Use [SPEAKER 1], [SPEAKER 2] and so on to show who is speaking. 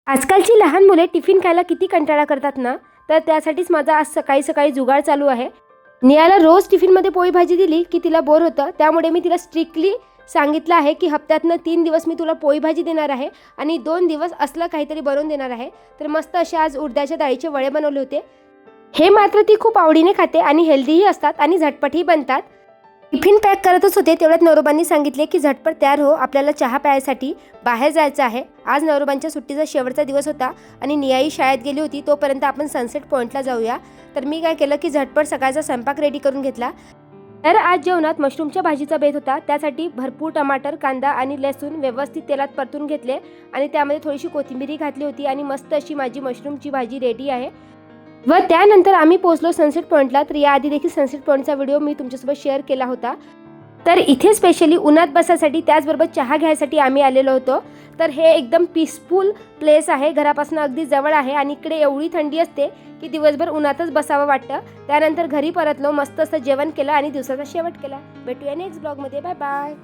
[SPEAKER 1] आजकालची लहान मुले टिफिन खायला किती कंटाळा करतात ना, तर त्यासाठीच माझा आज सकाळी सकाळी जुगाड चालू आहे. नियाला रोज टिफिनमध्ये पोळी भाजी दिली की तिला बोर होतं. त्यामुळे मी तिला स्ट्रिक्टली सांगितलं आहे की हप्त्यातनं 3 दिवस मी तुला पोळी भाजी देणार आहे आणि 2 दिवस असलं काहीतरी बनवून देणार आहे. तर मस्त असे आज उडदाच्या डाळीचे वडे बनवले होते. हे मात्र ती खूप आवडीने खाते आणि हेल्दीही असतात आणि झटपटही बनतात. टिफिन पॅक करतच होते तेवढ्यात नवरोबांनी सांगितले की झटपट तयार हो, आपल्याला चहा प्यायसाठी बाहेर जायचं आहे. आज नवरोबांच्या सुट्टीचा शेवटचा दिवस होता आणि नियाई शाळेत गेली होती. तोपर्यंत आपण सनसेट पॉईंटला जाऊया. तर मी काय केलं की झटपट सकाळचा स्वयंपाक रेडी करून घेतला. तर आज जेवणात मशरूमच्या भाजीचा बेत होता. त्यासाठी भरपूर टमाटर, कांदा आणि लसूण व्यवस्थित तेलात परतून घेतले आणि त्यामध्ये थोडीशी कोथिंबीर घातली होती आणि मस्त अशी माझी मशरूमची भाजी रेडी आहे. व त्यानंतर आम्ही पोहोचलो सनसेट पॉईंटला. तर याआधी देखील सनसेट पॉईंटचा व्हिडिओ मी तुमच्यासोबत शेअर केला होता. तर इथे स्पेशली उन्हात बसायसाठी त्याचबरोबर चहा घ्यायसाठी आम्ही आलेलो होतो. तर हे एकदम पीसफुल प्लेस आहे, घरापासून अगदी जवळ आहे आणि इकडे एवढी थंडी असते की दिवसभर उन्हातच बसावं वाटतं. त्यानंतर घरी परतलो, मस्त असं जेवण केलं आणि दिवसाचा शेवट केला. भेटूया नेक्स्ट ब्लॉगमध्ये. Bye bye.